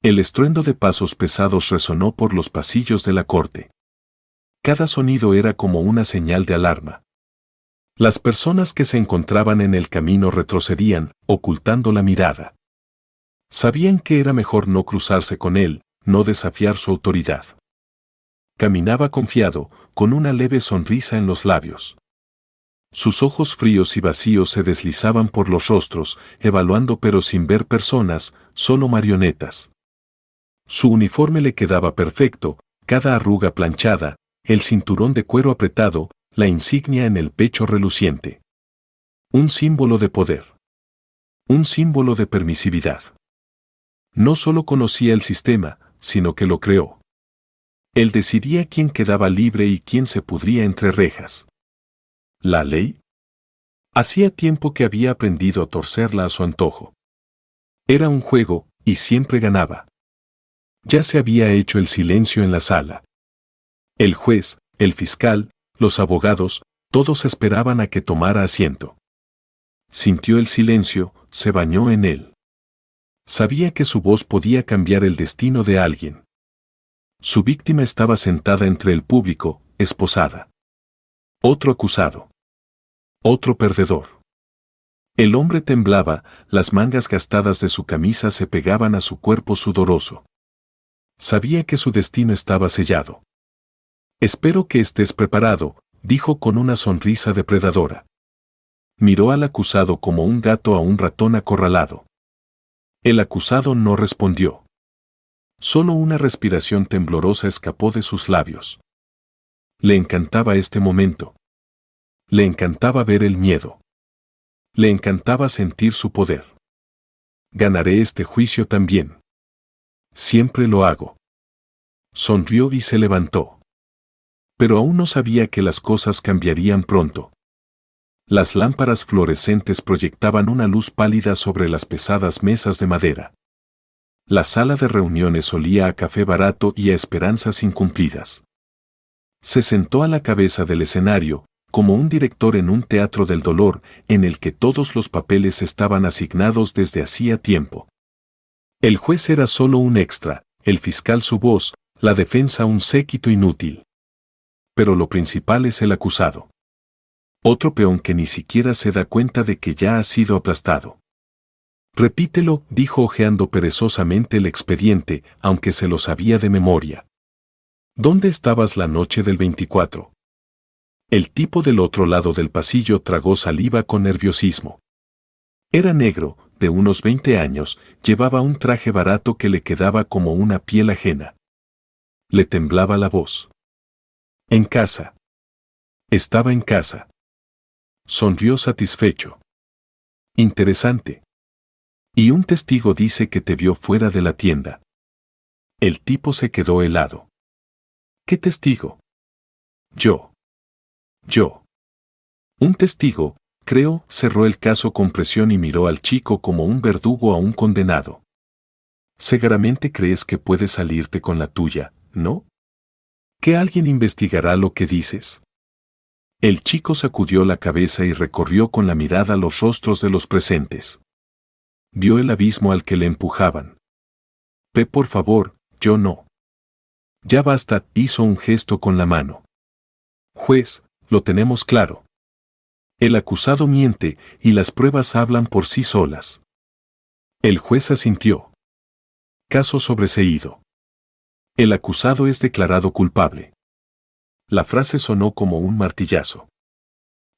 El estruendo de pasos pesados resonó por los pasillos de la corte. Cada sonido era como una señal de alarma. Las personas que se encontraban en el camino retrocedían, ocultando la mirada. Sabían que era mejor no cruzarse con él, no desafiar su autoridad. Caminaba confiado, con una leve sonrisa en los labios. Sus ojos fríos y vacíos se deslizaban por los rostros, evaluando pero sin ver personas, solo marionetas. Su uniforme le quedaba perfecto, cada arruga planchada, el cinturón de cuero apretado, la insignia en el pecho reluciente. Un símbolo de poder. Un símbolo de permisividad. No solo conocía el sistema, sino que lo creó. Él decidía quién quedaba libre y quién se pudría entre rejas. ¿La ley? Hacía tiempo que había aprendido a torcerla a su antojo. Era un juego, y siempre ganaba. Ya se había hecho el silencio en la sala. El juez, el fiscal, los abogados, todos esperaban a que tomara asiento. Sintió el silencio, se bañó en él. Sabía que su voz podía cambiar el destino de alguien. Su víctima estaba sentada entre el público, esposada. Otro acusado. Otro perdedor. El hombre temblaba, las mangas gastadas de su camisa se pegaban a su cuerpo sudoroso. Sabía que su destino estaba sellado. Espero que estés preparado, dijo con una sonrisa depredadora. Miró al acusado como un gato a un ratón acorralado. El acusado no respondió. Solo una respiración temblorosa escapó de sus labios. Le encantaba este momento. Le encantaba ver el miedo. Le encantaba sentir su poder. Ganaré este juicio también. Siempre lo hago. Sonrió y se levantó. Pero aún no sabía que las cosas cambiarían pronto. Las lámparas fluorescentes proyectaban una luz pálida sobre las pesadas mesas de madera. La sala de reuniones olía a café barato y a esperanzas incumplidas. Se sentó a la cabeza del escenario, como un director en un teatro del dolor, en el que todos los papeles estaban asignados desde hacía tiempo. El juez era solo un extra, el fiscal su voz, la defensa un séquito inútil. Pero lo principal es el acusado. Otro peón que ni siquiera se da cuenta de que ya ha sido aplastado. Repítelo, dijo hojeando perezosamente el expediente, aunque se lo sabía de memoria. ¿Dónde estabas la noche del 24? El tipo del otro lado del pasillo tragó saliva con nerviosismo. Era negro, de unos 20 años, llevaba un traje barato que le quedaba como una piel ajena. Le temblaba la voz. En casa. Estaba en casa. Sonrió satisfecho. Interesante. Y un testigo dice que te vio fuera de la tienda. El tipo se quedó helado. ¿Qué testigo? Yo. Un testigo, creo, cerró el caso con presión y miró al chico como un verdugo a un condenado. Seguramente crees que puedes salirte con la tuya, ¿no? ¿Que alguien investigará lo que dices? El chico sacudió la cabeza y recorrió con la mirada los rostros de los presentes. Vio el abismo al que le empujaban. Por favor, yo no. Ya basta, hizo un gesto con la mano. Juez, lo tenemos claro. El acusado miente y las pruebas hablan por sí solas. El juez asintió. Caso sobreseído. El acusado es declarado culpable. La frase sonó como un martillazo.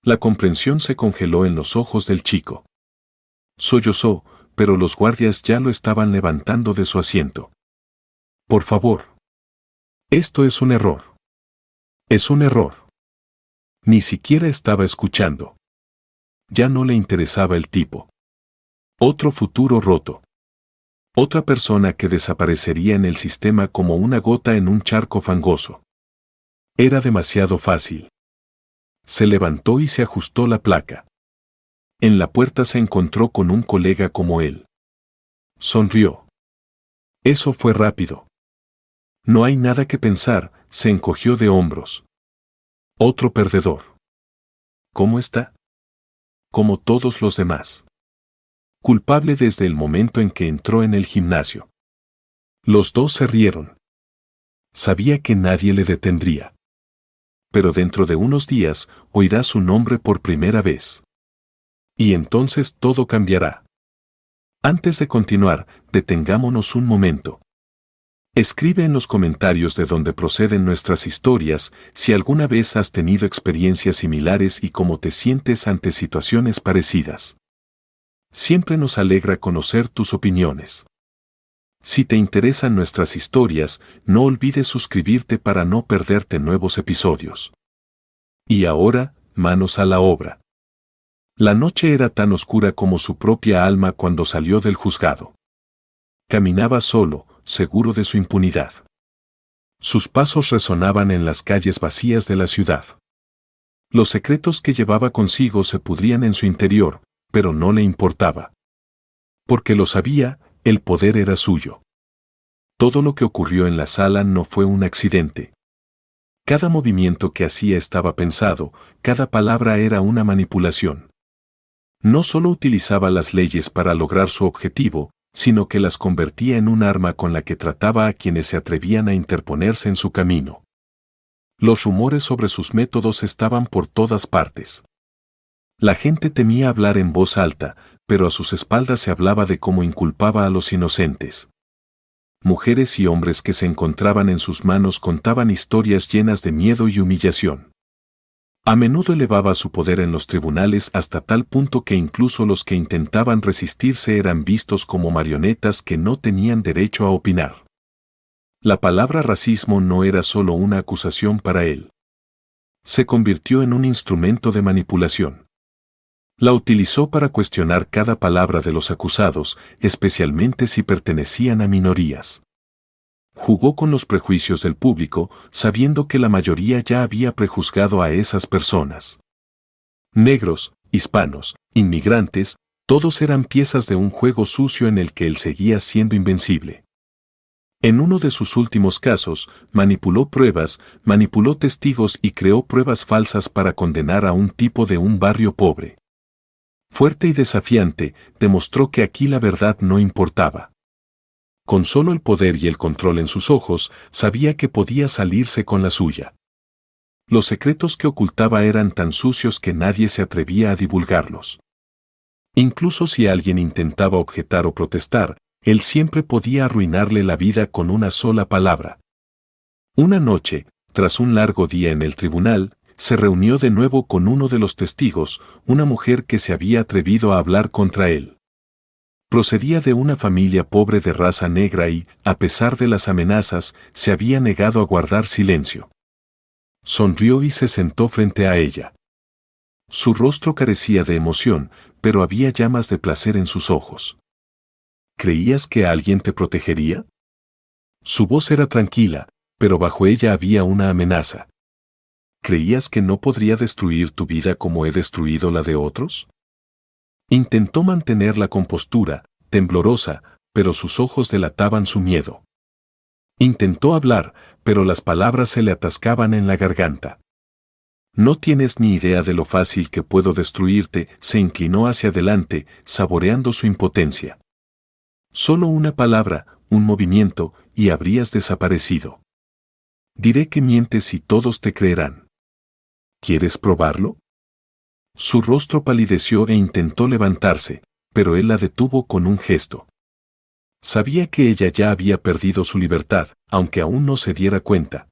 La comprensión se congeló en los ojos del chico. Sollozó, pero los guardias ya lo estaban levantando de su asiento. Por favor. Esto es un error. Es un error. Ni siquiera estaba escuchando. Ya no le interesaba el tipo. Otro futuro roto. Otra persona que desaparecería en el sistema como una gota en un charco fangoso. Era demasiado fácil. Se levantó y se ajustó la placa. En la puerta se encontró con un colega como él. Sonrió. Eso fue rápido. No hay nada que pensar, se encogió de hombros. Otro perdedor. ¿Cómo está? Como todos los demás. Culpable desde el momento en que entró en el gimnasio. Los dos se rieron. Sabía que nadie le detendría. Pero dentro de unos días oirá su nombre por primera vez. Y entonces todo cambiará. Antes de continuar, detengámonos un momento. Escribe en los comentarios de donde proceden nuestras historias si alguna vez has tenido experiencias similares y cómo te sientes ante situaciones parecidas. Siempre nos alegra conocer tus opiniones. Si te interesan nuestras historias, no olvides suscribirte para no perderte nuevos episodios. Y ahora, manos a la obra. La noche era tan oscura como su propia alma cuando salió del juzgado. Caminaba solo, seguro de su impunidad. Sus pasos resonaban en las calles vacías de la ciudad. Los secretos que llevaba consigo se pudrían en su interior, pero no le importaba. Porque lo sabía, el poder era suyo. Todo lo que ocurrió en la sala no fue un accidente. Cada movimiento que hacía estaba pensado, cada palabra era una manipulación. No solo utilizaba las leyes para lograr su objetivo, sino que las convertía en un arma con la que trataba a quienes se atrevían a interponerse en su camino. Los rumores sobre sus métodos estaban por todas partes. La gente temía hablar en voz alta, pero a sus espaldas se hablaba de cómo inculpaba a los inocentes. Mujeres y hombres que se encontraban en sus manos contaban historias llenas de miedo y humillación. A menudo elevaba su poder en los tribunales hasta tal punto que incluso los que intentaban resistirse eran vistos como marionetas que no tenían derecho a opinar. La palabra racismo no era solo una acusación para él. Se convirtió en un instrumento de manipulación. La utilizó para cuestionar cada palabra de los acusados, especialmente si pertenecían a minorías. Jugó con los prejuicios del público, sabiendo que la mayoría ya había prejuzgado a esas personas. Negros, hispanos, inmigrantes, todos eran piezas de un juego sucio en el que él seguía siendo invencible. En uno de sus últimos casos, manipuló pruebas, manipuló testigos y creó pruebas falsas para condenar a un tipo de un barrio pobre. Fuerte y desafiante, demostró que aquí la verdad no importaba. Con solo el poder y el control en sus ojos, sabía que podía salirse con la suya. Los secretos que ocultaba eran tan sucios que nadie se atrevía a divulgarlos. Incluso si alguien intentaba objetar o protestar, él siempre podía arruinarle la vida con una sola palabra. Una noche, tras un largo día en el tribunal, se reunió de nuevo con uno de los testigos, una mujer que se había atrevido a hablar contra él. Procedía de una familia pobre de raza negra y, a pesar de las amenazas, se había negado a guardar silencio. Sonrió y se sentó frente a ella. Su rostro carecía de emoción, pero había llamas de placer en sus ojos. ¿Creías que alguien te protegería? Su voz era tranquila, pero bajo ella había una amenaza. ¿Creías que no podría destruir tu vida como he destruido la de otros? Intentó mantener la compostura, temblorosa, pero sus ojos delataban su miedo. Intentó hablar, pero las palabras se le atascaban en la garganta. No tienes ni idea de lo fácil que puedo destruirte, se inclinó hacia adelante, saboreando su impotencia. Solo una palabra, un movimiento, y habrías desaparecido. Diré que mientes y todos te creerán. ¿Quieres probarlo? Su rostro palideció e intentó levantarse, pero él la detuvo con un gesto. Sabía que ella ya había perdido su libertad, aunque aún no se diera cuenta.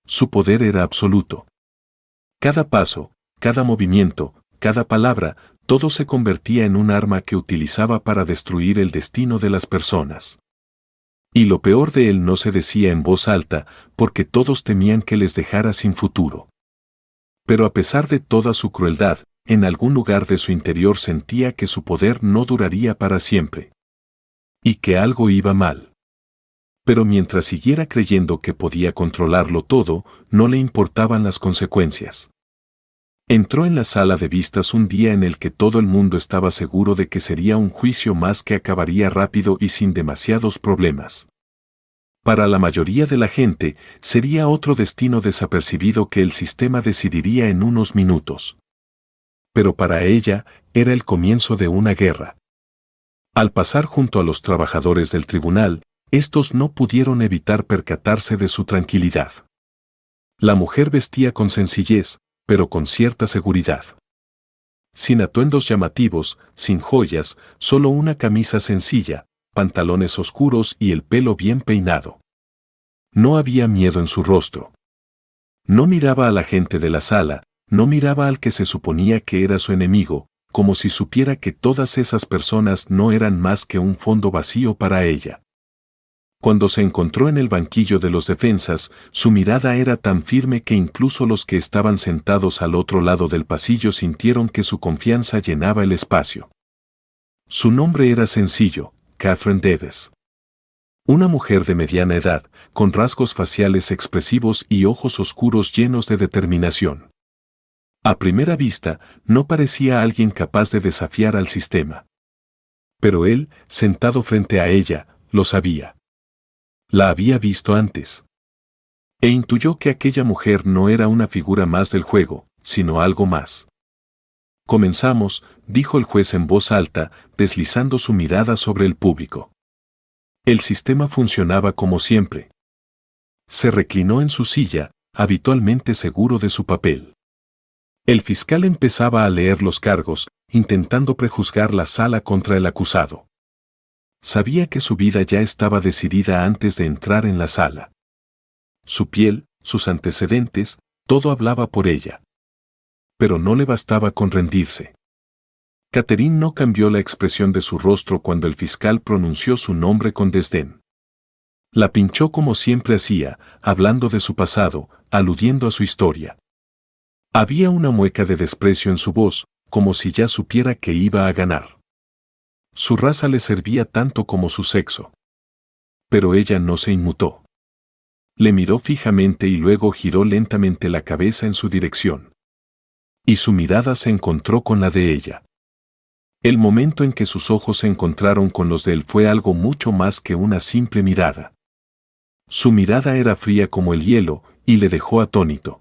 Su poder era absoluto. Cada paso, cada movimiento, cada palabra, todo se convertía en un arma que utilizaba para destruir el destino de las personas. Y lo peor de él no se decía en voz alta, porque todos temían que les dejara sin futuro. Pero a pesar de toda su crueldad, en algún lugar de su interior sentía que su poder no duraría para siempre. Y que algo iba mal. Pero mientras siguiera creyendo que podía controlarlo todo, no le importaban las consecuencias. Entró en la sala de vistas un día en el que todo el mundo estaba seguro de que sería un juicio más que acabaría rápido y sin demasiados problemas. Para la mayoría de la gente, sería otro destino desapercibido que el sistema decidiría en unos minutos. Pero para ella, era el comienzo de una guerra. Al pasar junto a los trabajadores del tribunal, Estos no pudieron evitar percatarse de su tranquilidad. La mujer vestía con sencillez, pero con cierta seguridad. Sin atuendos llamativos, sin joyas, solo una camisa sencilla, pantalones oscuros y el pelo bien peinado. No había miedo en su rostro. No miraba a la gente de la sala, no miraba al que se suponía que era su enemigo, como si supiera que todas esas personas no eran más que un fondo vacío para ella. Cuando se encontró en el banquillo de los defensas, su mirada era tan firme que incluso los que estaban sentados al otro lado del pasillo sintieron que su confianza llenaba el espacio. Su nombre era sencillo, Catherine Dedes. Una mujer de mediana edad, con rasgos faciales expresivos y ojos oscuros llenos de determinación. A primera vista, no parecía alguien capaz de desafiar al sistema. Pero él, sentado frente a ella, lo sabía. La había visto antes. E intuyó que aquella mujer no era una figura más del juego, sino algo más. Comenzamos, dijo el juez en voz alta, deslizando su mirada sobre el público. El sistema funcionaba como siempre. Se reclinó en su silla, habitualmente seguro de su papel. El fiscal empezaba a leer los cargos, intentando prejuzgar la sala contra el acusado. Sabía que su vida ya estaba decidida antes de entrar en la sala. Su piel, sus antecedentes, todo hablaba por ella. Pero no le bastaba con rendirse. Catherine no cambió la expresión de su rostro cuando el fiscal pronunció su nombre con desdén. La pinchó como siempre hacía, hablando de su pasado, aludiendo a su historia. Había una mueca de desprecio en su voz, como si ya supiera que iba a ganar. Su raza le servía tanto como su sexo. Pero ella no se inmutó. Le miró fijamente y luego giró lentamente la cabeza en su dirección. Y su mirada se encontró con la de ella. El momento en que sus ojos se encontraron con los de él fue algo mucho más que una simple mirada. Su mirada era fría como el hielo, y le dejó atónito.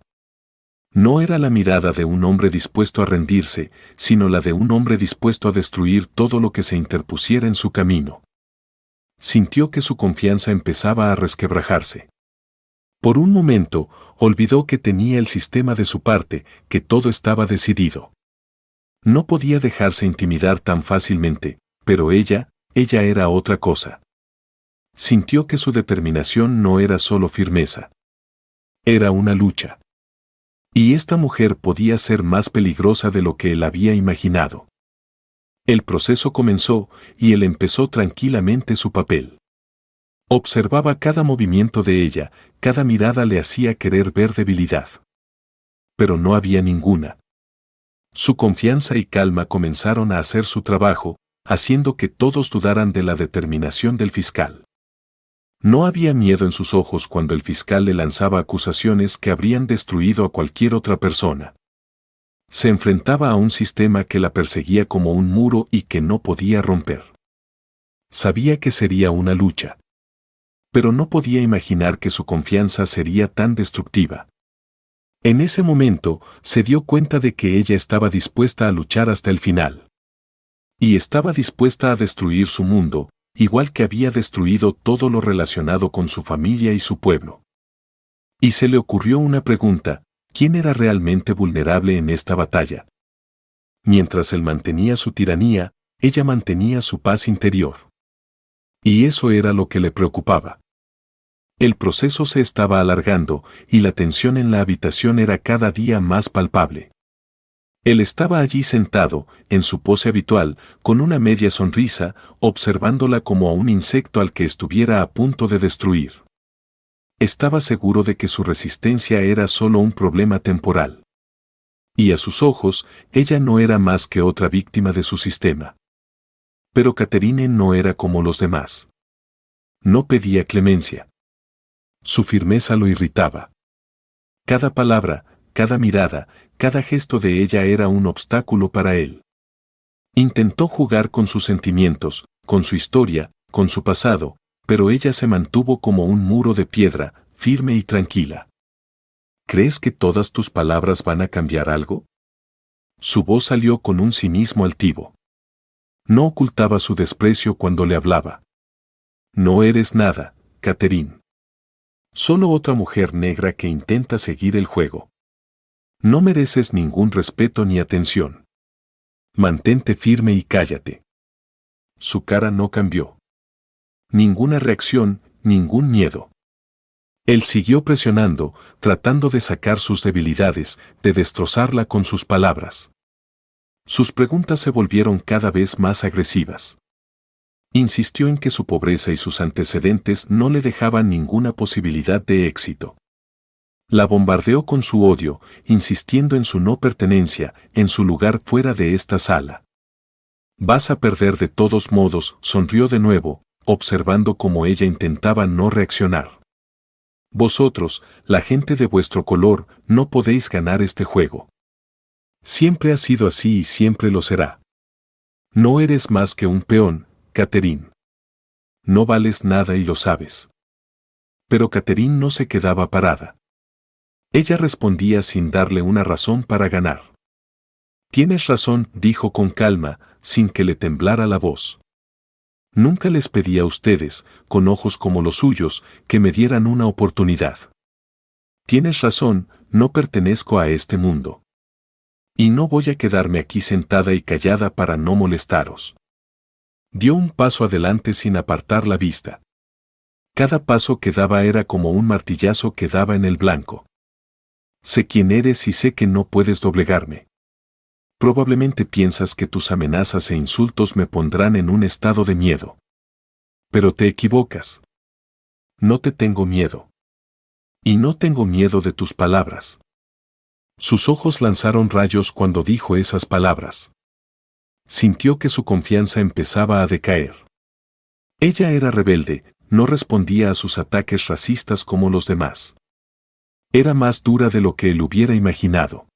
No era la mirada de un hombre dispuesto a rendirse, sino la de un hombre dispuesto a destruir todo lo que se interpusiera en su camino. Sintió que su confianza empezaba a resquebrajarse. Por un momento, olvidó que tenía el sistema de su parte, que todo estaba decidido. No podía dejarse intimidar tan fácilmente, pero ella era otra cosa. Sintió que su determinación no era solo firmeza. Era una lucha. Y esta mujer podía ser más peligrosa de lo que él había imaginado. El proceso comenzó, y él empezó tranquilamente su papel. Observaba cada movimiento de ella, cada mirada le hacía querer ver debilidad. Pero no había ninguna. Su confianza y calma comenzaron a hacer su trabajo, haciendo que todos dudaran de la determinación del fiscal. No había miedo en sus ojos cuando el fiscal le lanzaba acusaciones que habrían destruido a cualquier otra persona. Se enfrentaba a un sistema que la perseguía como un muro y que no podía romper. Sabía que sería una lucha. Pero no podía imaginar que su confianza sería tan destructiva. En ese momento, se dio cuenta de que ella estaba dispuesta a luchar hasta el final. Y estaba dispuesta a destruir su mundo, igual que había destruido todo lo relacionado con su familia y su pueblo. Y se le ocurrió una pregunta: ¿quién era realmente vulnerable en esta batalla? Mientras él mantenía su tiranía, ella mantenía su paz interior. Y eso era lo que le preocupaba. El proceso se estaba alargando, y la tensión en la habitación era cada día más palpable. Él estaba allí sentado, en su pose habitual, con una media sonrisa, observándola como a un insecto al que estuviera a punto de destruir. Estaba seguro de que su resistencia era solo un problema temporal. Y a sus ojos, ella no era más que otra víctima de su sistema. Pero Catherine no era como los demás. No pedía clemencia. Su firmeza lo irritaba. Cada palabra, cada mirada, cada gesto de ella era un obstáculo para él. Intentó jugar con sus sentimientos, con su historia, con su pasado, pero ella se mantuvo como un muro de piedra, firme y tranquila. ¿Crees que todas tus palabras van a cambiar algo? Su voz salió con un cinismo altivo. No ocultaba su desprecio cuando le hablaba. No eres nada, Catherine. Solo otra mujer negra que intenta seguir el juego. No mereces ningún respeto ni atención. Mantente firme y cállate. Su cara no cambió. Ninguna reacción, ningún miedo. Él siguió presionando, tratando de sacar sus debilidades, de destrozarla con sus palabras. Sus preguntas se volvieron cada vez más agresivas. Insistió en que su pobreza y sus antecedentes no le dejaban ninguna posibilidad de éxito. La bombardeó con su odio, insistiendo en su no pertenencia, en su lugar fuera de esta sala. Vas a perder de todos modos, sonrió de nuevo, observando cómo ella intentaba no reaccionar. Vosotros, la gente de vuestro color, no podéis ganar este juego. Siempre ha sido así y siempre lo será. No eres más que un peón, Catherine. No vales nada y lo sabes. Pero Catherine no se quedaba parada. Ella respondía sin darle una razón para ganar. Tienes razón, dijo con calma, sin que le temblara la voz. Nunca les pedí a ustedes, con ojos como los suyos, que me dieran una oportunidad. Tienes razón, no pertenezco a este mundo. Y no voy a quedarme aquí sentada y callada para no molestaros. Dio un paso adelante sin apartar la vista. Cada paso que daba era como un martillazo que daba en el blanco. Sé quién eres y sé que no puedes doblegarme. Probablemente piensas que tus amenazas e insultos me pondrán en un estado de miedo. Pero te equivocas. No te tengo miedo. Y no tengo miedo de tus palabras. Sus ojos lanzaron rayos cuando dijo esas palabras. Sintió que su confianza empezaba a decaer. Ella era rebelde, no respondía a sus ataques racistas como los demás. Era más dura de lo que él hubiera imaginado.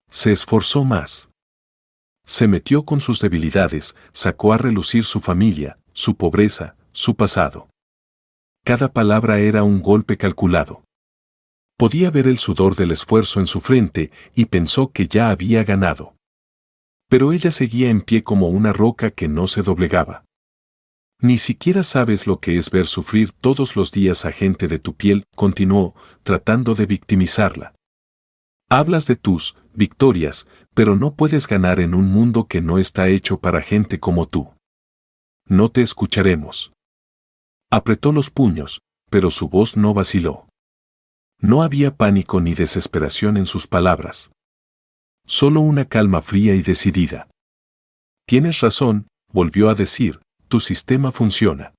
Se esforzó más. Se metió con sus debilidades, sacó a relucir su familia, su pobreza, su pasado. Cada palabra era un golpe calculado. Podía ver el sudor del esfuerzo en su frente y pensó que ya había ganado. Pero ella seguía en pie como una roca que no se doblegaba. Ni siquiera sabes lo que es ver sufrir todos los días a gente de tu piel, continuó, tratando de victimizarla. Hablas de tus victorias, pero no puedes ganar en un mundo que no está hecho para gente como tú. No te escucharemos. Apretó los puños, pero su voz no vaciló. No había pánico ni desesperación en sus palabras. Solo una calma fría y decidida. Tienes razón, volvió a decir, tu sistema funciona.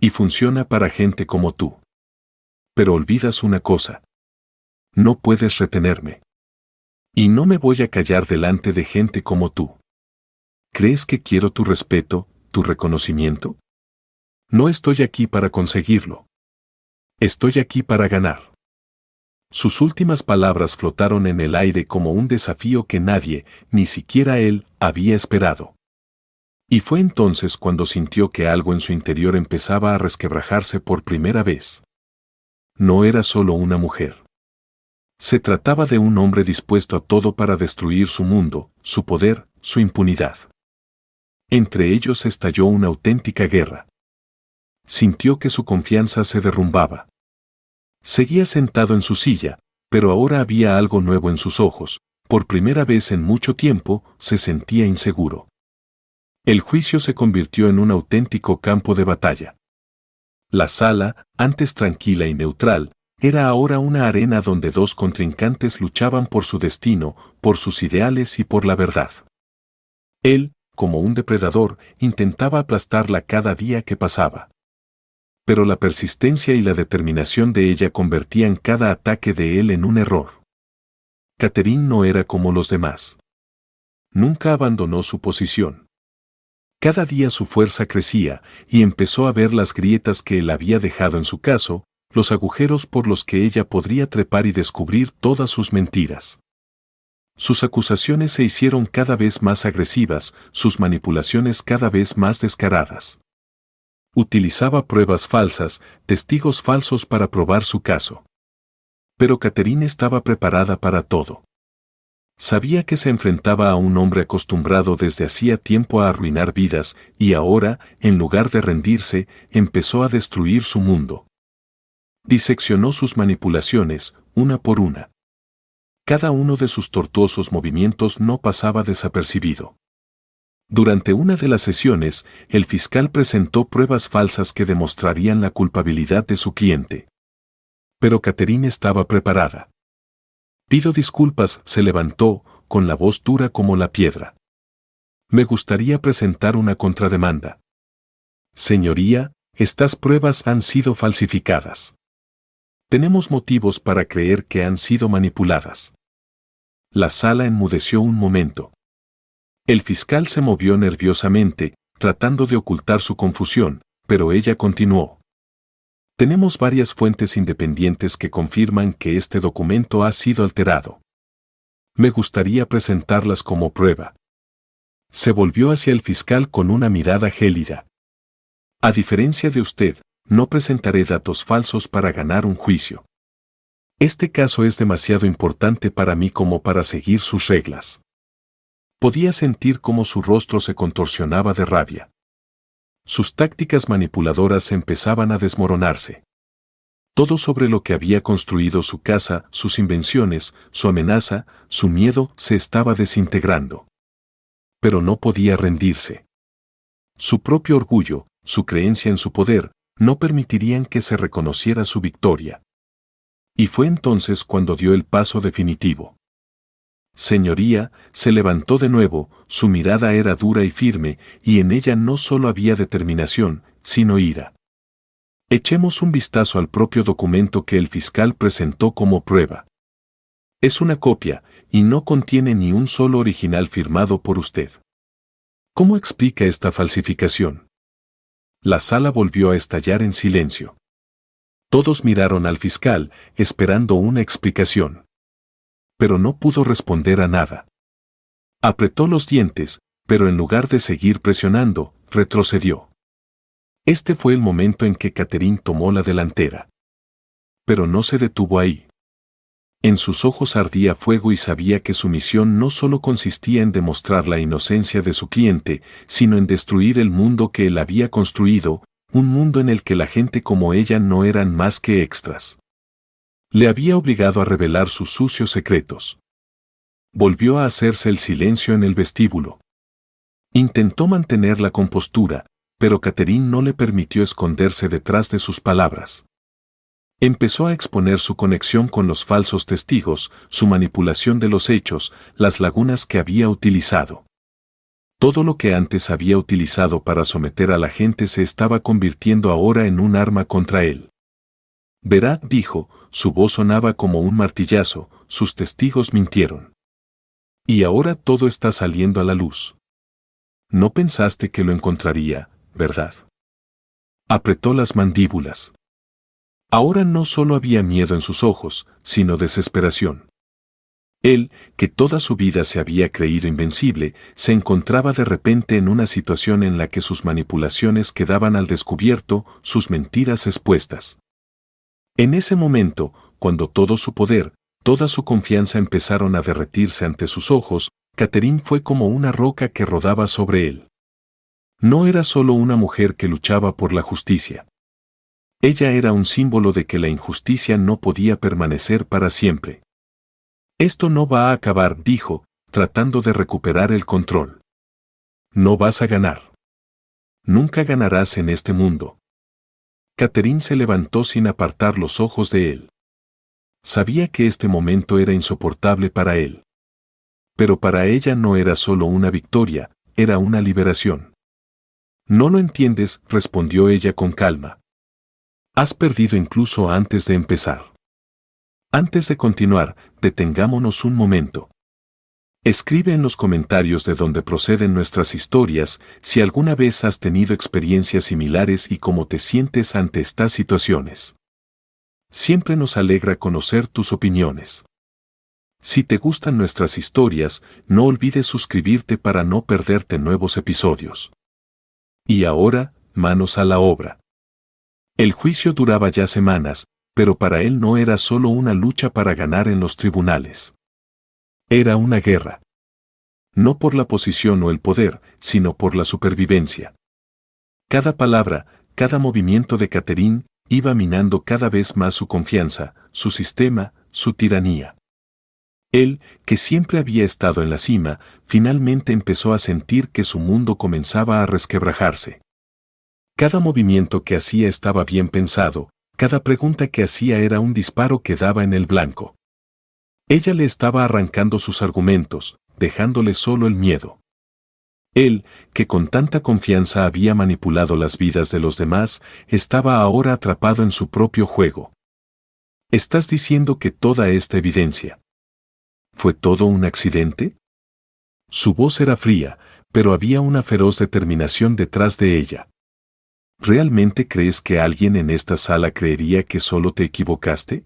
Y funciona para gente como tú. Pero olvidas una cosa. No puedes retenerme. Y no me voy a callar delante de gente como tú. ¿Crees que quiero tu respeto, tu reconocimiento? No estoy aquí para conseguirlo. Estoy aquí para ganar. Sus últimas palabras flotaron en el aire como un desafío que nadie, ni siquiera él, había esperado. Y fue entonces cuando sintió que algo en su interior empezaba a resquebrajarse por primera vez. No era solo una mujer. Se trataba de un hombre dispuesto a todo para destruir su mundo, su poder, su impunidad. Entre ellos estalló una auténtica guerra. Sintió que su confianza se derrumbaba. Seguía sentado en su silla, pero ahora había algo nuevo en sus ojos. Por primera vez en mucho tiempo, se sentía inseguro. El juicio se convirtió en un auténtico campo de batalla. La sala, antes tranquila y neutral, era ahora una arena donde dos contrincantes luchaban por su destino, por sus ideales y por la verdad. Él, como un depredador, intentaba aplastarla cada día que pasaba. Pero la persistencia y la determinación de ella convertían cada ataque de él en un error. Catherine no era como los demás. Nunca abandonó su posición. Cada día su fuerza crecía y empezó a ver las grietas que él había dejado en su caso, los agujeros por los que ella podría trepar y descubrir todas sus mentiras. Sus acusaciones se hicieron cada vez más agresivas, sus manipulaciones cada vez más descaradas. Utilizaba pruebas falsas, testigos falsos para probar su caso. Pero Catherine estaba preparada para todo. Sabía que se enfrentaba a un hombre acostumbrado desde hacía tiempo a arruinar vidas, y ahora, en lugar de rendirse, empezó a destruir su mundo. Diseccionó sus manipulaciones, una por una. Cada uno de sus tortuosos movimientos no pasaba desapercibido. Durante una de las sesiones, el fiscal presentó pruebas falsas que demostrarían la culpabilidad de su cliente. Pero Catherine estaba preparada. «Pido disculpas», se levantó, con la voz dura como la piedra. «Me gustaría presentar una contrademanda. Señoría, estas pruebas han sido falsificadas. Tenemos motivos para creer que han sido manipuladas». La sala enmudeció un momento. El fiscal se movió nerviosamente, tratando de ocultar su confusión, pero ella continuó. «Tenemos varias fuentes independientes que confirman que este documento ha sido alterado. Me gustaría presentarlas como prueba». Se volvió hacia el fiscal con una mirada gélida. «A diferencia de usted, no presentaré datos falsos para ganar un juicio. Este caso es demasiado importante para mí como para seguir sus reglas». Podía sentir cómo su rostro se contorsionaba de rabia. Sus tácticas manipuladoras empezaban a desmoronarse. Todo sobre lo que había construido su casa, sus invenciones, su amenaza, su miedo, se estaba desintegrando. Pero no podía rendirse. Su propio orgullo, su creencia en su poder, no permitirían que se reconociera su victoria. Y fue entonces cuando dio el paso definitivo. «Señoría», se levantó de nuevo, su mirada era dura y firme, y en ella no solo había determinación, sino ira. «Echemos un vistazo al propio documento que el fiscal presentó como prueba. Es una copia, y no contiene ni un solo original firmado por usted. ¿Cómo explica esta falsificación?». La sala volvió a estallar en silencio. Todos miraron al fiscal, esperando una explicación. Pero no pudo responder a nada. Apretó los dientes, pero en lugar de seguir presionando, retrocedió. Este fue el momento en que Catherine tomó la delantera. Pero no se detuvo ahí. En sus ojos ardía fuego y sabía que su misión no solo consistía en demostrar la inocencia de su cliente, sino en destruir el mundo que él había construido, un mundo en el que la gente como ella no eran más que extras. Le había obligado a revelar sus sucios secretos. Volvió a hacerse el silencio en el vestíbulo. Intentó mantener la compostura, pero Catherine no le permitió esconderse detrás de sus palabras. Empezó a exponer su conexión con los falsos testigos, su manipulación de los hechos, las lagunas que había utilizado. Todo lo que antes había utilizado para someter a la gente se estaba convirtiendo ahora en un arma contra él. «Verá», dijo, su voz sonaba como un martillazo, «sus testigos mintieron. Y ahora todo está saliendo a la luz. No pensaste que lo encontraría, ¿verdad?». Apretó las mandíbulas. Ahora no solo había miedo en sus ojos, sino desesperación. Él, que toda su vida se había creído invencible, se encontraba de repente en una situación en la que sus manipulaciones quedaban al descubierto, sus mentiras expuestas. En ese momento, cuando todo su poder, toda su confianza empezaron a derretirse ante sus ojos, Catherine fue como una roca que rodaba sobre él. No era solo una mujer que luchaba por la justicia. Ella era un símbolo de que la injusticia no podía permanecer para siempre. «Esto no va a acabar», dijo, tratando de recuperar el control. «No vas a ganar. Nunca ganarás en este mundo». Catherine se levantó sin apartar los ojos de él. Sabía que este momento era insoportable para él. Pero para ella no era solo una victoria, era una liberación. «No lo entiendes», respondió ella con calma. «Has perdido incluso antes de empezar. Antes de continuar, detengámonos un momento. Escribe en los comentarios de dónde proceden nuestras historias, si alguna vez has tenido experiencias similares y cómo te sientes ante estas situaciones. Siempre nos alegra conocer tus opiniones. Si te gustan nuestras historias, no olvides suscribirte para no perderte nuevos episodios. Y ahora, manos a la obra. El juicio duraba ya semanas, pero para él no era solo una lucha para ganar en los tribunales. Era una guerra. No por la posición o el poder, sino por la supervivencia. Cada palabra, cada movimiento de Catherine iba minando cada vez más su confianza, su sistema, su tiranía. Él, que siempre había estado en la cima, finalmente empezó a sentir que su mundo comenzaba a resquebrajarse. Cada movimiento que hacía estaba bien pensado, cada pregunta que hacía era un disparo que daba en el blanco. Ella le estaba arrancando sus argumentos, dejándole solo el miedo. Él, que con tanta confianza había manipulado las vidas de los demás, estaba ahora atrapado en su propio juego. ¿Estás diciendo que toda esta evidencia fue todo un accidente? Su voz era fría, pero había una feroz determinación detrás de ella. ¿Realmente crees que alguien en esta sala creería que solo te equivocaste?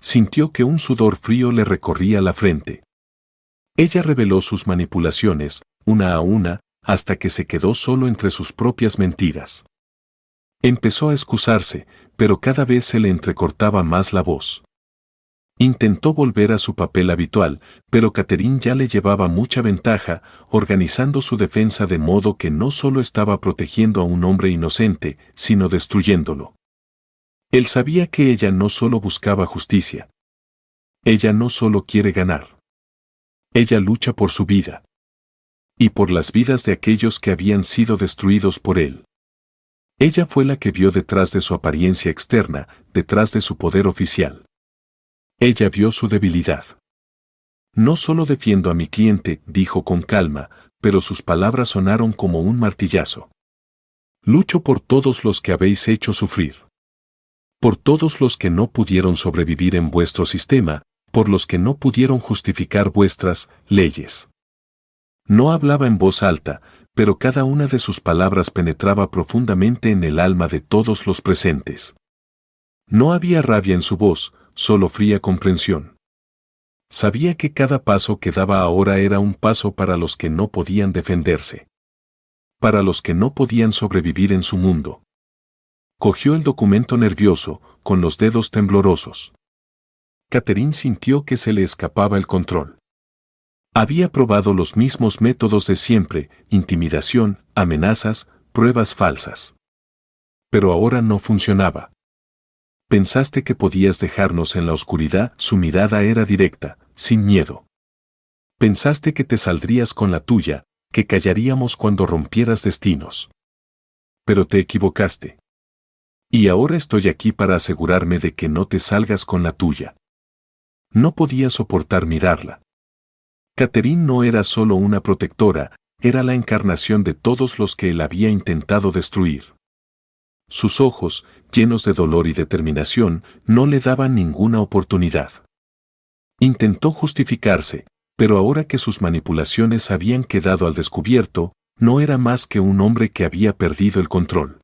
Sintió que un sudor frío le recorría la frente. Ella reveló sus manipulaciones, una a una, hasta que se quedó solo entre sus propias mentiras. Empezó a excusarse, pero cada vez se le entrecortaba más la voz. Intentó volver a su papel habitual, pero Catherine ya le llevaba mucha ventaja, organizando su defensa de modo que no solo estaba protegiendo a un hombre inocente, sino destruyéndolo. Él sabía que ella no solo buscaba justicia. Ella no solo quiere ganar. Ella lucha por su vida. Y por las vidas de aquellos que habían sido destruidos por él. Ella fue la que vio detrás de su apariencia externa, detrás de su poder oficial. Ella vio su debilidad. No solo defiendo a mi cliente, dijo con calma, pero sus palabras sonaron como un martillazo. Lucho por todos los que habéis hecho sufrir. Por todos los que no pudieron sobrevivir en vuestro sistema, por los que no pudieron justificar vuestras leyes. No hablaba en voz alta, pero cada una de sus palabras penetraba profundamente en el alma de todos los presentes. No había rabia en su voz, solo fría comprensión. Sabía que cada paso que daba ahora era un paso para los que no podían defenderse. Para los que no podían sobrevivir en su mundo. Cogió el documento nervioso, con los dedos temblorosos. Catherine sintió que se le escapaba el control. Había probado los mismos métodos de siempre, intimidación, amenazas, pruebas falsas. Pero ahora no funcionaba. Pensaste que podías dejarnos en la oscuridad, su mirada era directa, sin miedo. Pensaste que te saldrías con la tuya, que callaríamos cuando rompieras destinos. Pero te equivocaste. Y ahora estoy aquí para asegurarme de que no te salgas con la tuya. No podía soportar mirarla. Catherine no era solo una protectora, era la encarnación de todos los que él había intentado destruir. Sus ojos, llenos de dolor y determinación, no le daban ninguna oportunidad. Intentó justificarse, pero ahora que sus manipulaciones habían quedado al descubierto, no era más que un hombre que había perdido el control.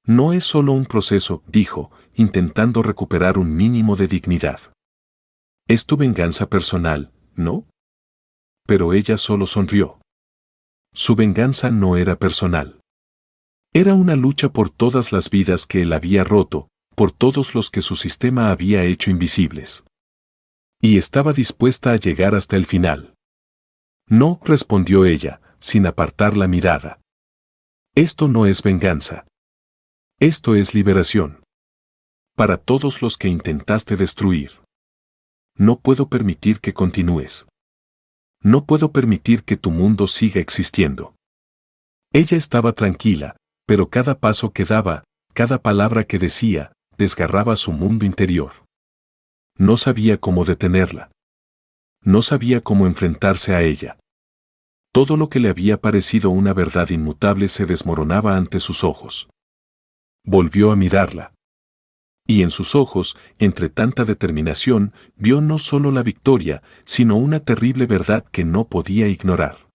No es solo un proceso, dijo, intentando recuperar un mínimo de dignidad. Es tu venganza personal, ¿no? Pero ella solo sonrió. Su venganza no era personal. Era una lucha por todas las vidas que él había roto, por todos los que su sistema había hecho invisibles. Y estaba dispuesta a llegar hasta el final. No, respondió ella, sin apartar la mirada. Esto no es venganza. Esto es liberación. Para todos los que intentaste destruir. No puedo permitir que continúes. No puedo permitir que tu mundo siga existiendo. Ella estaba tranquila, pero cada paso que daba, cada palabra que decía, desgarraba su mundo interior. No sabía cómo detenerla. No sabía cómo enfrentarse a ella. Todo lo que le había parecido una verdad inmutable se desmoronaba ante sus ojos. Volvió a mirarla. Y en sus ojos, entre tanta determinación, vio no solo la victoria, sino una terrible verdad que no podía ignorar.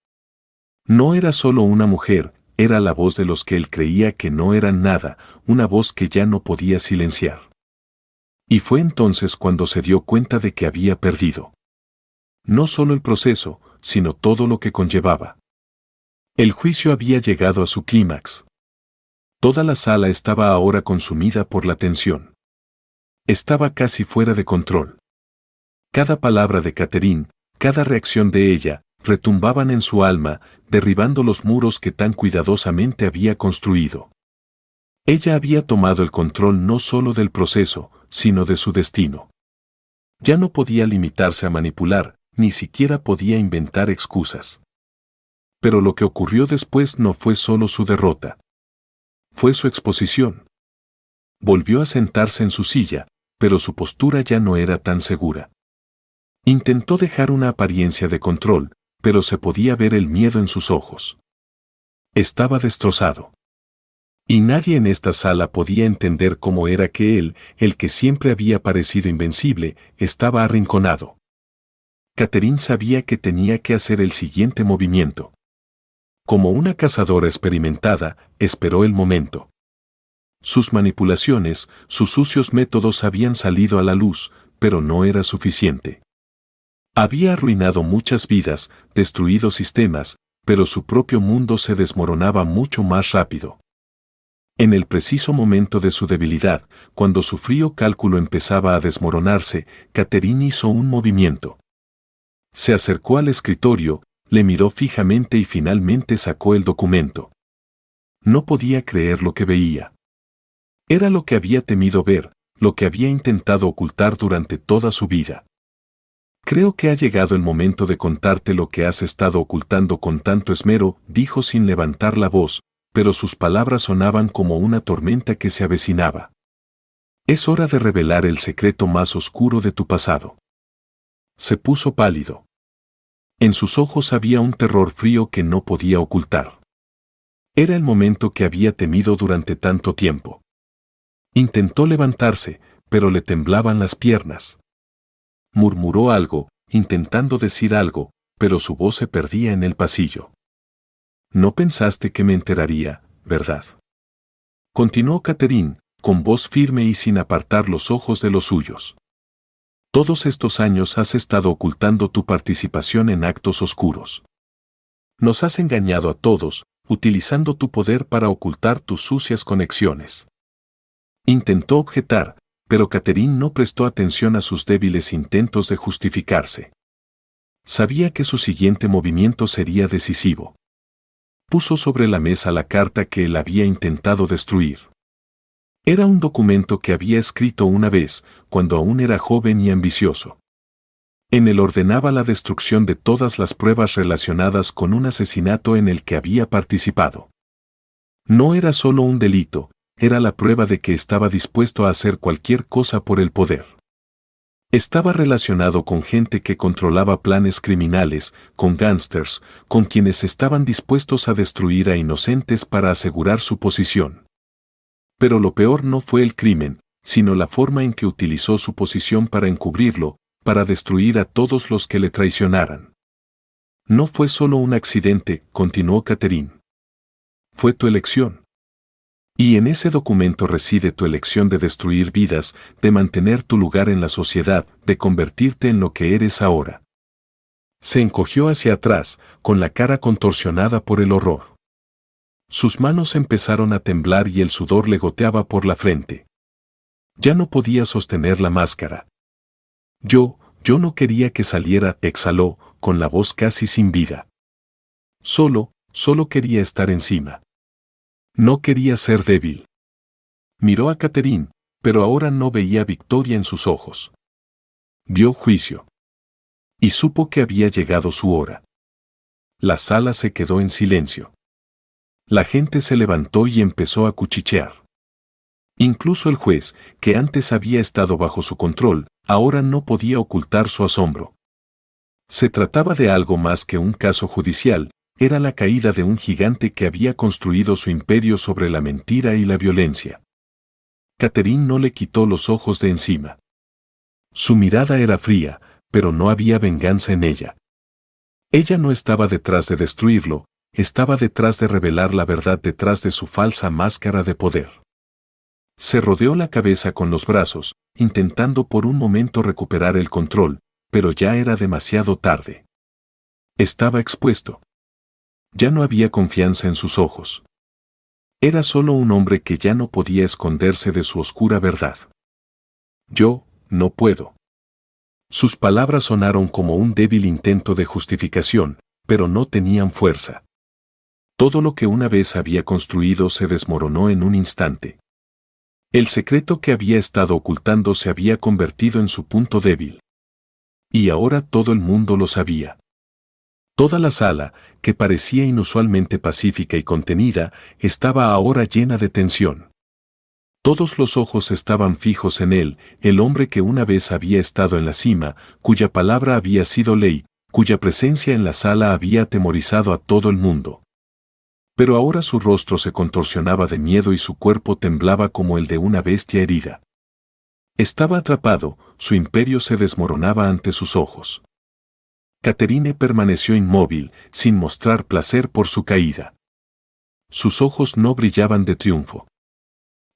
No era solo una mujer, era la voz de los que él creía que no eran nada, una voz que ya no podía silenciar. Y fue entonces cuando se dio cuenta de que había perdido. No solo el proceso, sino todo lo que conllevaba. El juicio había llegado a su clímax. Toda la sala estaba ahora consumida por la tensión. Estaba casi fuera de control. Cada palabra de Catherine, cada reacción de ella, retumbaban en su alma, derribando los muros que tan cuidadosamente había construido. Ella había tomado el control no solo del proceso, sino de su destino. Ya no podía limitarse a manipular, ni siquiera podía inventar excusas. Pero lo que ocurrió después no fue solo su derrota. Fue su exposición. Volvió a sentarse en su silla, pero su postura ya no era tan segura. Intentó dejar una apariencia de control, pero se podía ver el miedo en sus ojos. Estaba destrozado. Y nadie en esta sala podía entender cómo era que él, el que siempre había parecido invencible, estaba arrinconado. Catherine sabía que tenía que hacer el siguiente movimiento. Como una cazadora experimentada, esperó el momento. Sus manipulaciones, sus sucios métodos habían salido a la luz, pero no era suficiente. Había arruinado muchas vidas, destruido sistemas, pero su propio mundo se desmoronaba mucho más rápido. En el preciso momento de su debilidad, cuando su frío cálculo empezaba a desmoronarse, Catherine hizo un movimiento. Se acercó al escritorio, le miró fijamente y finalmente sacó el documento. No podía creer lo que veía. Era lo que había temido ver, lo que había intentado ocultar durante toda su vida. Creo que ha llegado el momento de contarte lo que has estado ocultando con tanto esmero, dijo sin levantar la voz, pero sus palabras sonaban como una tormenta que se avecinaba. Es hora de revelar el secreto más oscuro de tu pasado. Se puso pálido. En sus ojos había un terror frío que no podía ocultar. Era el momento que había temido durante tanto tiempo. Intentó levantarse, pero le temblaban las piernas. Murmuró algo, intentando decir algo, pero su voz se perdía en el pasillo. No pensaste que me enteraría, ¿verdad? Continuó Catherine, con voz firme y sin apartar los ojos de los suyos. Todos estos años has estado ocultando tu participación en actos oscuros. Nos has engañado a todos, utilizando tu poder para ocultar tus sucias conexiones. Intentó objetar, pero Catherine no prestó atención a sus débiles intentos de justificarse. Sabía que su siguiente movimiento sería decisivo. Puso sobre la mesa la carta que él había intentado destruir. Era un documento que había escrito una vez, cuando aún era joven y ambicioso. En él ordenaba la destrucción de todas las pruebas relacionadas con un asesinato en el que había participado. No era solo un delito, era la prueba de que estaba dispuesto a hacer cualquier cosa por el poder. Estaba relacionado con gente que controlaba planes criminales, con gángsters, con quienes estaban dispuestos a destruir a inocentes para asegurar su posición. Pero lo peor no fue el crimen, sino la forma en que utilizó su posición para encubrirlo, para destruir a todos los que le traicionaran. No fue solo un accidente, continuó Catherine. Fue tu elección. Y en ese documento reside tu elección de destruir vidas, de mantener tu lugar en la sociedad, de convertirte en lo que eres ahora. Se encogió hacia atrás, con la cara contorsionada por el horror. Sus manos empezaron a temblar y el sudor le goteaba por la frente. Ya no podía sostener la máscara. Yo no quería que saliera, exhaló, con la voz casi sin vida. Solo quería estar encima. No quería ser débil. Miró a Catherine, pero ahora no veía victoria en sus ojos. Vio juicio. Y supo que había llegado su hora. La sala se quedó en silencio. La gente se levantó y empezó a cuchichear. Incluso el juez, que antes había estado bajo su control, ahora no podía ocultar su asombro. Se trataba de algo más que un caso judicial, era la caída de un gigante que había construido su imperio sobre la mentira y la violencia. Catherine no le quitó los ojos de encima. Su mirada era fría, pero no había venganza en ella. Ella no estaba detrás de destruirlo, estaba detrás de revelar la verdad detrás de su falsa máscara de poder. Se rodeó la cabeza con los brazos, intentando por un momento recuperar el control, pero ya era demasiado tarde. Estaba expuesto. Ya no había confianza en sus ojos. Era solo un hombre que ya no podía esconderse de su oscura verdad. Yo no puedo. Sus palabras sonaron como un débil intento de justificación, pero no tenían fuerza. Todo lo que una vez había construido se desmoronó en un instante. El secreto que había estado ocultando se había convertido en su punto débil. Y ahora todo el mundo lo sabía. Toda la sala, que parecía inusualmente pacífica y contenida, estaba ahora llena de tensión. Todos los ojos estaban fijos en él, el hombre que una vez había estado en la cima, cuya palabra había sido ley, cuya presencia en la sala había atemorizado a todo el mundo. Pero ahora su rostro se contorsionaba de miedo y su cuerpo temblaba como el de una bestia herida. Estaba atrapado, su imperio se desmoronaba ante sus ojos. Catherine permaneció inmóvil, sin mostrar placer por su caída. Sus ojos no brillaban de triunfo.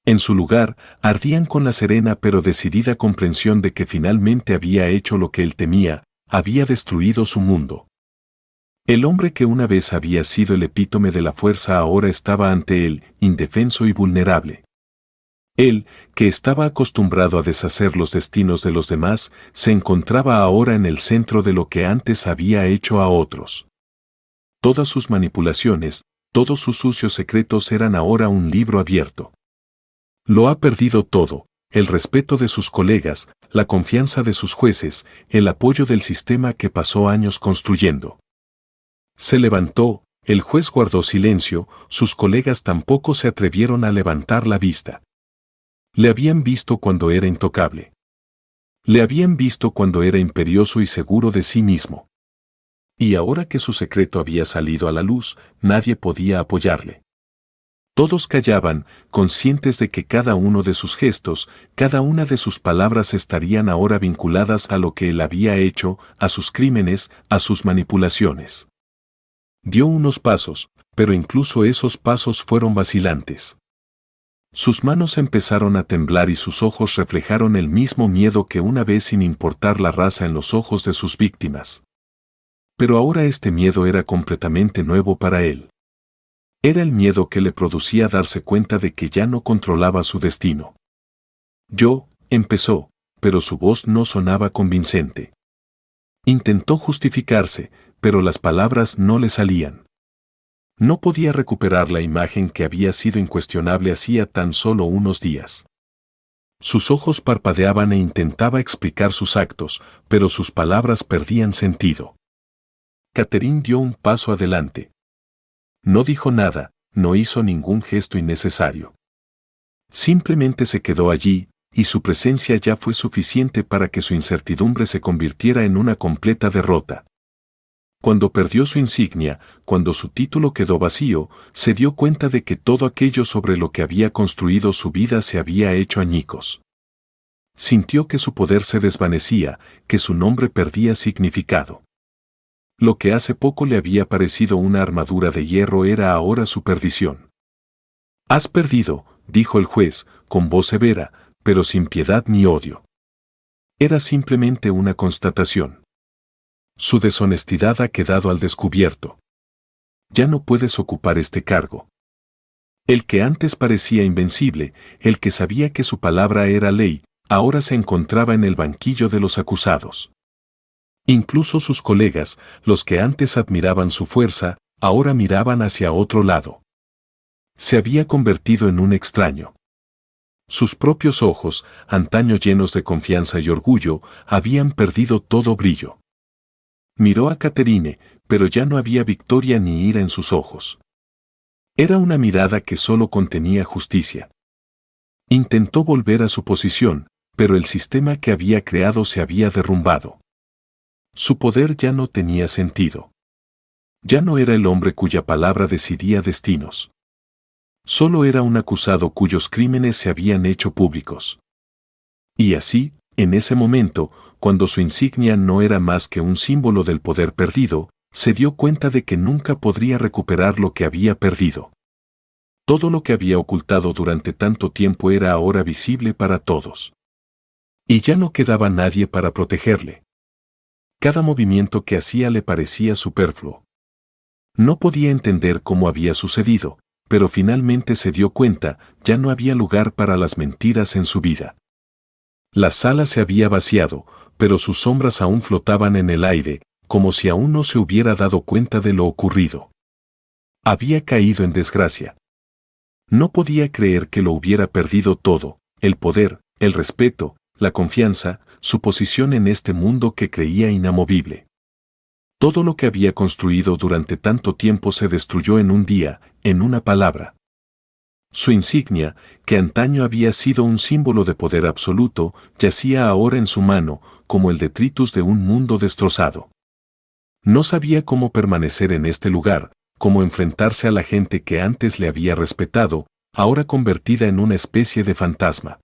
En su lugar, ardían con la serena pero decidida comprensión de que finalmente había hecho lo que él temía, había destruido su mundo. El hombre que una vez había sido el epítome de la fuerza ahora estaba ante él, indefenso y vulnerable. Él, que estaba acostumbrado a deshacer los destinos de los demás, se encontraba ahora en el centro de lo que antes había hecho a otros. Todas sus manipulaciones, todos sus sucios secretos eran ahora un libro abierto. Lo ha perdido todo, el respeto de sus colegas, la confianza de sus jueces, el apoyo del sistema que pasó años construyendo. Se levantó, el juez guardó silencio, sus colegas tampoco se atrevieron a levantar la vista. Le habían visto cuando era intocable. Le habían visto cuando era imperioso y seguro de sí mismo. Y ahora que su secreto había salido a la luz, nadie podía apoyarle. Todos callaban, conscientes de que cada uno de sus gestos, cada una de sus palabras estarían ahora vinculadas a lo que él había hecho, a sus crímenes, a sus manipulaciones. Dio unos pasos, pero incluso esos pasos fueron vacilantes. Sus manos empezaron a temblar y sus ojos reflejaron el mismo miedo que una vez sin importar la raza en los ojos de sus víctimas. Pero ahora este miedo era completamente nuevo para él. Era el miedo que le producía darse cuenta de que ya no controlaba su destino. Empezó, pero su voz no sonaba convincente. Intentó justificarse, pero las palabras no le salían. No podía recuperar la imagen que había sido incuestionable hacía tan solo unos días. Sus ojos parpadeaban e intentaba explicar sus actos, pero sus palabras perdían sentido. Catherine dio un paso adelante. No dijo nada, no hizo ningún gesto innecesario. Simplemente se quedó allí, y su presencia ya fue suficiente para que su incertidumbre se convirtiera en una completa derrota. Cuando perdió su insignia, cuando su título quedó vacío, se dio cuenta de que todo aquello sobre lo que había construido su vida se había hecho añicos. Sintió que su poder se desvanecía, que su nombre perdía significado. Lo que hace poco le había parecido una armadura de hierro era ahora su perdición. «Has perdido», dijo el juez, con voz severa, pero sin piedad ni odio. Era simplemente una constatación. Su deshonestidad ha quedado al descubierto. Ya no puedes ocupar este cargo. El que antes parecía invencible, el que sabía que su palabra era ley, ahora se encontraba en el banquillo de los acusados. Incluso sus colegas, los que antes admiraban su fuerza, ahora miraban hacia otro lado. Se había convertido en un extraño. Sus propios ojos, antaño llenos de confianza y orgullo, habían perdido todo brillo. Miró a Catherine, pero ya no había victoria ni ira en sus ojos. Era una mirada que solo contenía justicia. Intentó volver a su posición, pero el sistema que había creado se había derrumbado. Su poder ya no tenía sentido. Ya no era el hombre cuya palabra decidía destinos. Solo era un acusado cuyos crímenes se habían hecho públicos. Y así, en ese momento, cuando su insignia no era más que un símbolo del poder perdido, se dio cuenta de que nunca podría recuperar lo que había perdido. Todo lo que había ocultado durante tanto tiempo era ahora visible para todos. Y ya no quedaba nadie para protegerle. Cada movimiento que hacía le parecía superfluo. No podía entender cómo había sucedido, pero finalmente se dio cuenta, ya no había lugar para las mentiras en su vida. La sala se había vaciado, pero sus sombras aún flotaban en el aire, como si aún no se hubiera dado cuenta de lo ocurrido. Había caído en desgracia. No podía creer que lo hubiera perdido todo: el poder, el respeto, la confianza, su posición en este mundo que creía inamovible. Todo lo que había construido durante tanto tiempo se destruyó en un día, en una palabra. Su insignia, que antaño había sido un símbolo de poder absoluto, yacía ahora en su mano, como el detritus de un mundo destrozado. No sabía cómo permanecer en este lugar, cómo enfrentarse a la gente que antes le había respetado, ahora convertida en una especie de fantasma.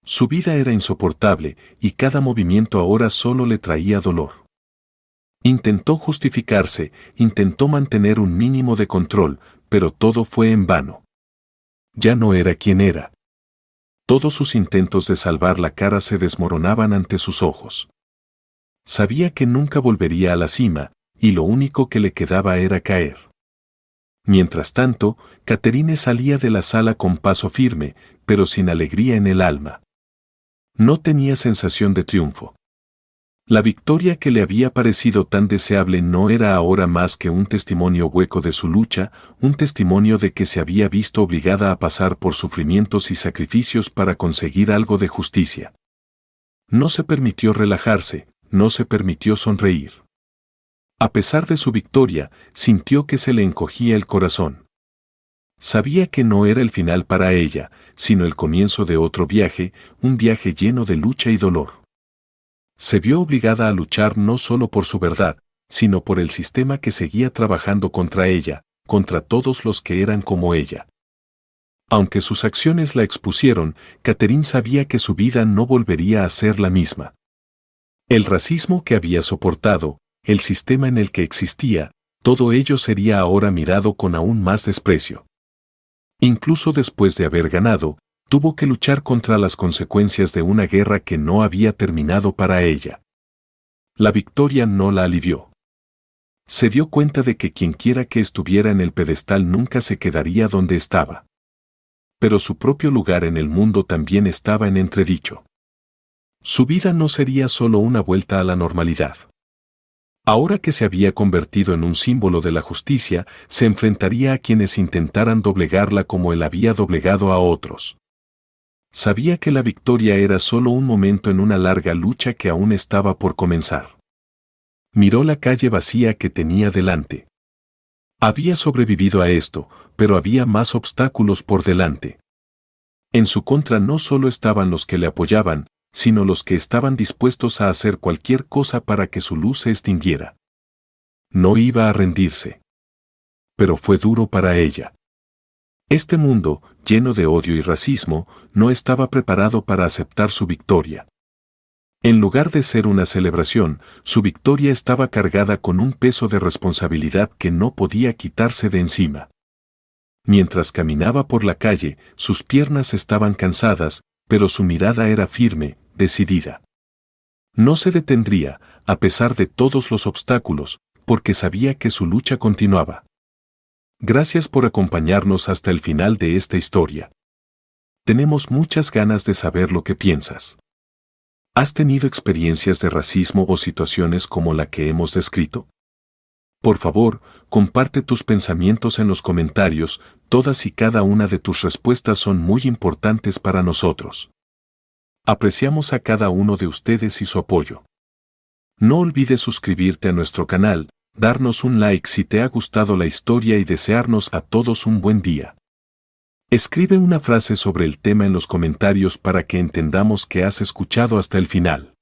Su vida era insoportable, y cada movimiento ahora solo le traía dolor. Intentó justificarse, intentó mantener un mínimo de control, pero todo fue en vano. Ya no era quien era. Todos sus intentos de salvar la cara se desmoronaban ante sus ojos. Sabía que nunca volvería a la cima, y lo único que le quedaba era caer. Mientras tanto, Catherine salía de la sala con paso firme, pero sin alegría en el alma. No tenía sensación de triunfo. La victoria que le había parecido tan deseable no era ahora más que un testimonio hueco de su lucha, un testimonio de que se había visto obligada a pasar por sufrimientos y sacrificios para conseguir algo de justicia. No se permitió relajarse, no se permitió sonreír. A pesar de su victoria, sintió que se le encogía el corazón. Sabía que no era el final para ella, sino el comienzo de otro viaje, un viaje lleno de lucha y dolor. Se vio obligada a luchar no solo por su verdad, sino por el sistema que seguía trabajando contra ella, contra todos los que eran como ella. Aunque sus acciones la expusieron, Catherine sabía que su vida no volvería a ser la misma. El racismo que había soportado, el sistema en el que existía, todo ello sería ahora mirado con aún más desprecio. Incluso después de haber ganado, tuvo que luchar contra las consecuencias de una guerra que no había terminado para ella. La victoria no la alivió. Se dio cuenta de que quienquiera que estuviera en el pedestal nunca se quedaría donde estaba. Pero su propio lugar en el mundo también estaba en entredicho. Su vida no sería solo una vuelta a la normalidad. Ahora que se había convertido en un símbolo de la justicia, se enfrentaría a quienes intentaran doblegarla como él había doblegado a otros. Sabía que la victoria era solo un momento en una larga lucha que aún estaba por comenzar. Miró la calle vacía que tenía delante. Había sobrevivido a esto, pero había más obstáculos por delante. En su contra no solo estaban los que le apoyaban, sino los que estaban dispuestos a hacer cualquier cosa para que su luz se extinguiera. No iba a rendirse. Pero fue duro para ella. Este mundo, lleno de odio y racismo, no estaba preparado para aceptar su victoria. En lugar de ser una celebración, su victoria estaba cargada con un peso de responsabilidad que no podía quitarse de encima. Mientras caminaba por la calle, sus piernas estaban cansadas, pero su mirada era firme, decidida. No se detendría, a pesar de todos los obstáculos, porque sabía que su lucha continuaba. Gracias por acompañarnos hasta el final de esta historia. Tenemos muchas ganas de saber lo que piensas. ¿Has tenido experiencias de racismo o situaciones como la que hemos descrito? Por favor, comparte tus pensamientos en los comentarios, todas y cada una de tus respuestas son muy importantes para nosotros. Apreciamos a cada uno de ustedes y su apoyo. No olvides suscribirte a nuestro canal, darnos un like si te ha gustado la historia y desearnos a todos un buen día. Escribe una frase sobre el tema en los comentarios para que entendamos que has escuchado hasta el final.